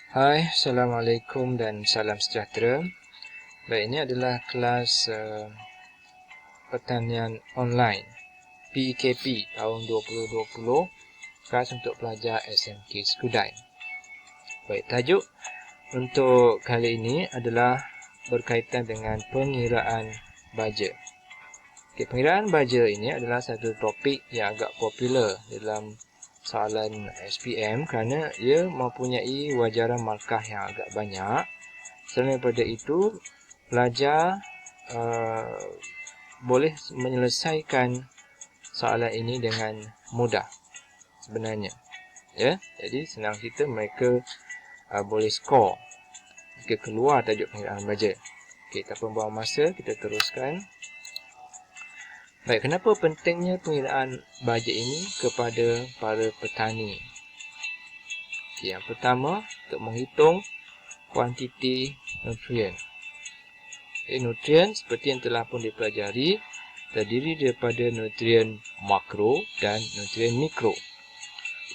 Hai, Assalamualaikum dan salam sejahtera. Baik, ini adalah kelas pertanian online PKP tahun 2020, kelas untuk pelajar SMK Skudai. Baik, tajuk untuk kali ini adalah berkaitan dengan pengiraan baja. Pengiraan baja ini adalah satu topik yang agak popular dalam soalan SPM kerana ia mempunyai wajaran markah yang agak banyak. Selain daripada itu, pelajar boleh menyelesaikan soalan ini dengan mudah sebenarnya. Ya, jadi senang cerita mereka boleh skor jika keluar tajuk pengiraan baja. Okey, tanpa buang masa, kita teruskan. Baik, kenapa pentingnya pengiraan baja ini kepada para petani? Okey, yang pertama, untuk menghitung kuantiti nutrien. Nutrien seperti yang telah pun dipelajari terdiri daripada nutrien makro dan nutrien mikro.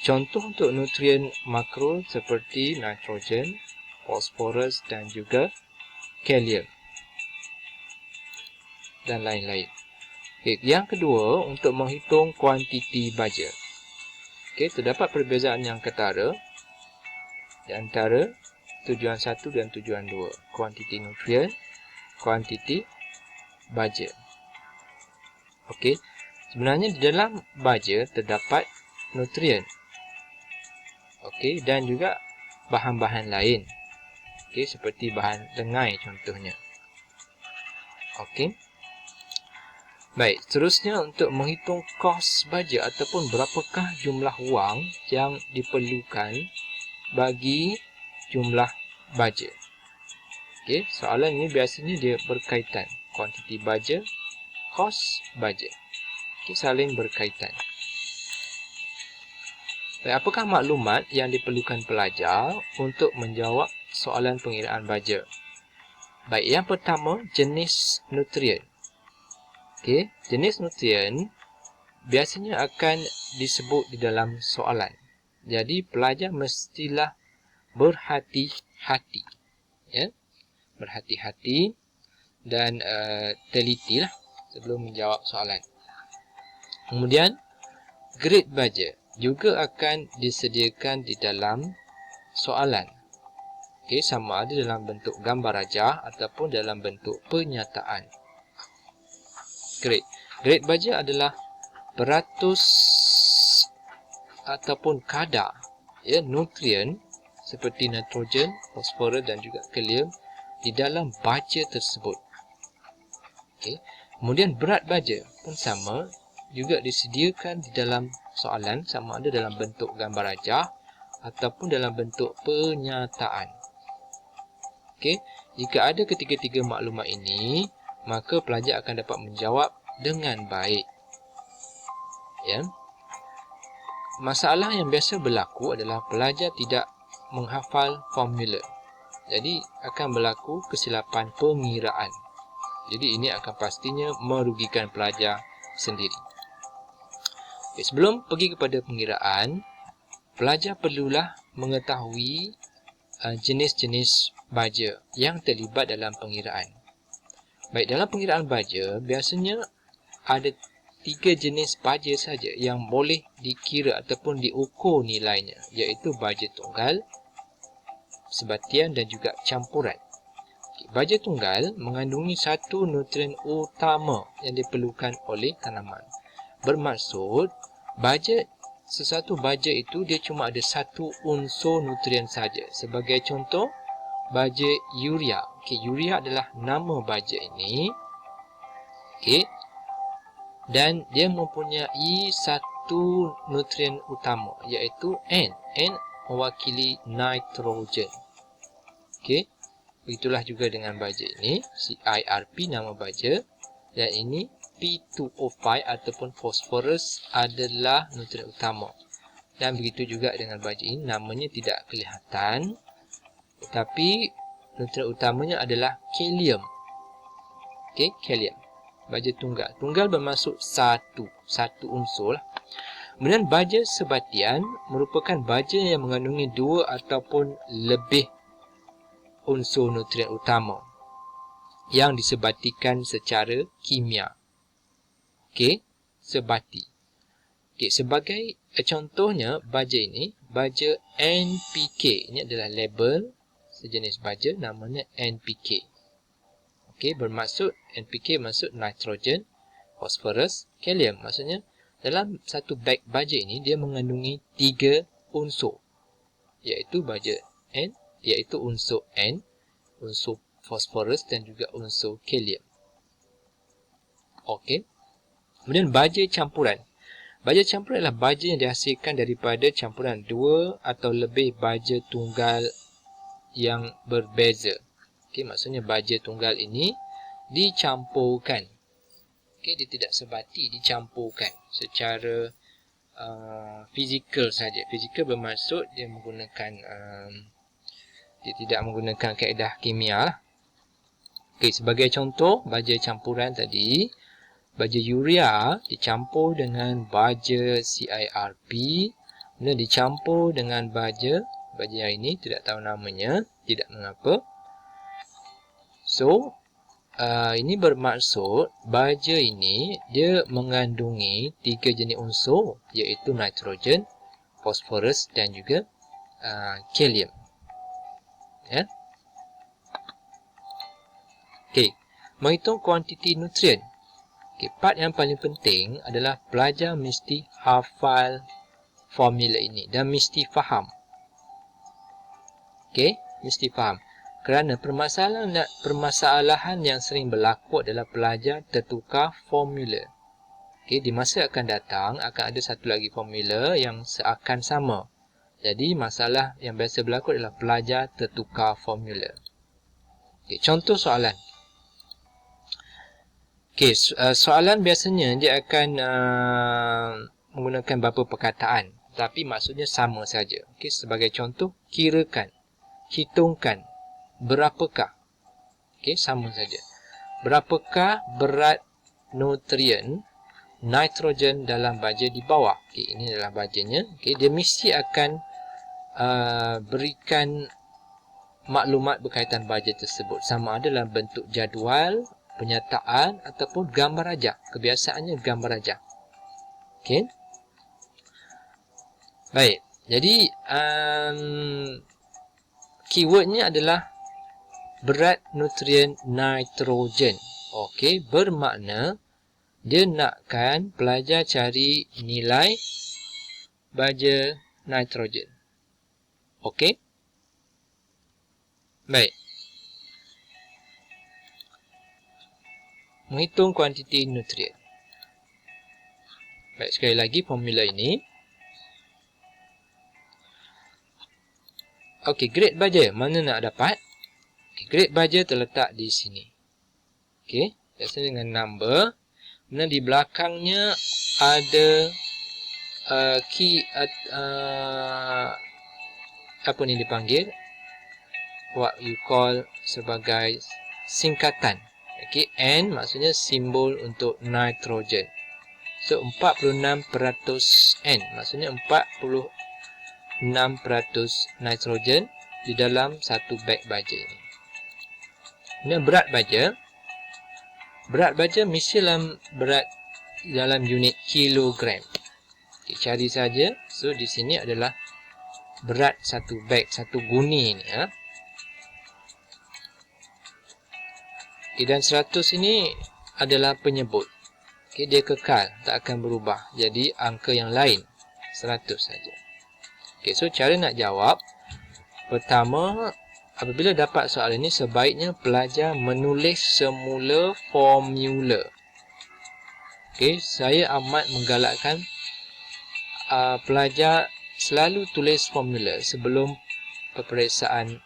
Contoh untuk nutrien makro seperti nitrogen, fosforus dan juga kalium dan lain-lain. Yang kedua, untuk menghitung kuantiti baja. Terdapat perbezaan yang ketara di antara tujuan 1 dan tujuan 2. Kuantiti nutrien, kuantiti baja. Sebenarnya di dalam baja terdapat nutrien. Dan juga bahan-bahan lain. Seperti bahan lengai contohnya. Baik, seterusnya untuk menghitung kos baja ataupun berapakah jumlah wang yang diperlukan bagi jumlah baja. Soalan ini biasanya dia berkaitan. Kuantiti baja, kos baja. Saling berkaitan. Baik, apakah maklumat yang diperlukan pelajar untuk menjawab soalan pengiraan baja? Baik, yang pertama, jenis nutrien. Jenis nutrien biasanya akan disebut di dalam soalan. Jadi, pelajar mestilah berhati-hati. Berhati-hati dan telitilah sebelum menjawab soalan. Kemudian, grade baja juga akan disediakan di dalam soalan. Sama ada dalam bentuk gambar rajah ataupun dalam bentuk pernyataan. Grade baja adalah peratus ataupun kadar nutrien seperti nitrogen, fosforus dan juga kalium di dalam baja tersebut. Kemudian berat baja pun sama, juga disediakan di dalam soalan, sama ada dalam bentuk gambar rajah ataupun dalam bentuk pernyataan. Jika ada ketiga-tiga maklumat ini, maka pelajar akan dapat menjawab dengan baik. Masalah yang biasa berlaku adalah pelajar tidak menghafal formula. Jadi akan berlaku kesilapan pengiraan. Jadi ini akan pastinya merugikan pelajar sendiri. Sebelum pergi kepada pengiraan, pelajar perlulah mengetahui jenis-jenis baja yang terlibat dalam pengiraan. Baik, dalam pengiraan baja, biasanya ada 3 jenis baja saja yang boleh dikira ataupun diukur nilainya, iaitu baja tunggal, sebatian dan juga campuran. Baja tunggal mengandungi satu nutrien utama yang diperlukan oleh tanaman. Bermaksud, sesuatu baja itu dia cuma ada satu unsur nutrien saja. Sebagai contoh, baja urea. Urea adalah nama baja ini. Dan dia mempunyai satu nutrien utama, iaitu N. N mewakili nitrogen. Begitulah juga dengan baja ini. CIRP nama baja. Dan ini P2O5 ataupun fosforus adalah nutrien utama. Dan begitu juga dengan baja ini, namanya tidak kelihatan. Tetapi nutrien utamanya adalah kalium. Kalium. Baja tunggal. Tunggal bermaksud satu unsur lah. Kemudian baja sebatian merupakan baja yang mengandungi 2 ataupun lebih unsur nutrien utama yang disebatikan secara kimia. Okey, sebati. Okey, sebagai contohnya baja ini, baja NPK. Ini adalah label sejenis baja namanya NPK. Okey, bermaksud NPK maksud nitrogen, phosphorus, kalium. Maksudnya dalam satu beg baja ini dia mengandungi 3 unsur, iaitu baja N, iaitu unsur N, unsur phosphorus dan juga unsur kalium. Okey. Kemudian baja campuran. Baja campuran adalah baja yang dihasilkan daripada campuran 2 atau lebih baja tunggal yang berbeza. Okey, maksudnya baja tunggal ini dicampurkan. Okey, dia tidak sebati, dicampurkan secara fizikal saja. Fizikal bermaksud dia menggunakan dia tidak menggunakan kaedah kimia. Okey, sebagai contoh baja campuran tadi, baja urea dicampur dengan baja CIRP, kemudian dicampur dengan baja yang ini tidak tahu namanya, tidak mengapa. So, ini bermaksud baja ini dia mengandungi 3 jenis unsur, iaitu nitrogen, phosphorus dan juga kalium. Ya. Okey, menghitung kuantiti nutrien. Okay, part yang paling penting adalah pelajar mesti hafal formula ini dan mesti faham. Okey, mesti faham. Kerana permasalahan yang sering berlaku adalah pelajar tertukar formula. Okey, di masa akan datang akan ada satu lagi formula yang seakan sama. Jadi masalah yang biasa berlaku adalah pelajar tertukar formula. Okey, contoh soalan. Okey, soalan biasanya dia akan menggunakan beberapa perkataan, tapi maksudnya sama saja. Okey, sebagai contoh, kirakan, hitungkan, berapakah. Okey, sama saja. Berapakah berat nutrien nitrogen dalam baja di bawah? Okey, ini adalah bajanya. Okey, dia mesti akan berikan maklumat berkaitan baja tersebut, sama ada dalam bentuk jadual, penyataan ataupun gambar rajah. Kebiasaannya gambar rajah. Okey. Baik. Jadi keywordnya adalah berat nutrien nitrogen. Okey, bermakna dia nakkan pelajar cari nilai baja nitrogen. Okey. Baik. Menghitung kuantiti nutrien. Baik, sekali lagi formula ini. Okey, grade baja. Mana nak dapat? Okay, grade baja terletak di sini. Okey, biasanya dengan number. Kemudian di belakangnya ada key, apa ni dipanggil? What you call sebagai singkatan. Okey, N maksudnya simbol untuk nitrogen. So 46% N maksudnya 46% nitrogen di dalam satu beg baja ini. Kemudian berat baja. Berat baja mesti dalam unit kilogram. Okay, cari saja. So di sini adalah berat satu beg, satu guni ni. Okay, dan 100 ini adalah penyebut. Okay, dia kekal, tak akan berubah. Jadi angka yang lain 100 saja. Okay, so cara nak jawab. Pertama, apabila dapat soalan ini, sebaiknya pelajar menulis semula formula. Okay, saya amat menggalakkan pelajar selalu tulis formula sebelum peperiksaan,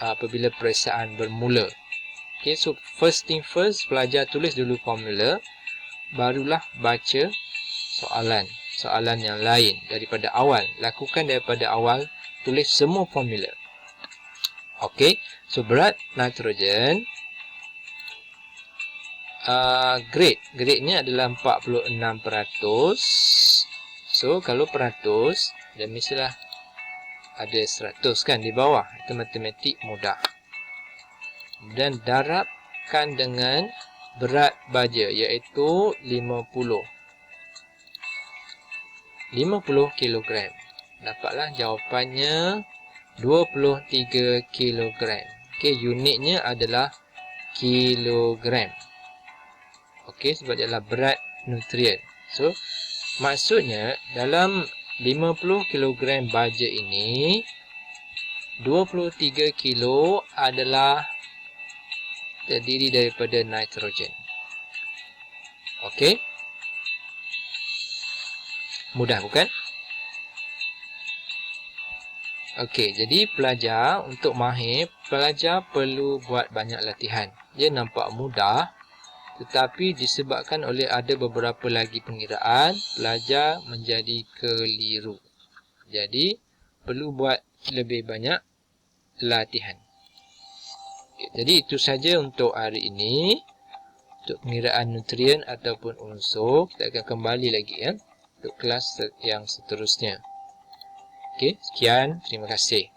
apabila peperiksaan bermula. Okay, so first thing first, pelajar tulis dulu formula, barulah baca soalan yang lain daripada awal. Lakukan daripada awal, tulis semua formula. Okey, so berat nitrogen, grade-nya adalah 46%. So, kalau peratus, dan mestilah ada 100 kan di bawah. Itu matematik mudah. Dan darabkan dengan berat baja, iaitu 50 kilogram. Dapatlah jawapannya 23 kilogram. Okey, unitnya adalah kilogram. Okey, sebab dia adalah berat nutrien. So, maksudnya dalam 50 kilogram baja ini, 23 kilo adalah terdiri daripada nitrogen. Okey? Mudah bukan? Okey, jadi pelajar, untuk mahir, pelajar perlu buat banyak latihan. Dia nampak mudah, tetapi disebabkan oleh ada beberapa lagi pengiraan, pelajar menjadi keliru. Jadi, perlu buat lebih banyak latihan. Okay, jadi, itu saja untuk hari ini. Untuk pengiraan nutrien ataupun unsur, kita akan kembali lagi ya, untuk kelas yang seterusnya. Okey, sekian. Terima kasih.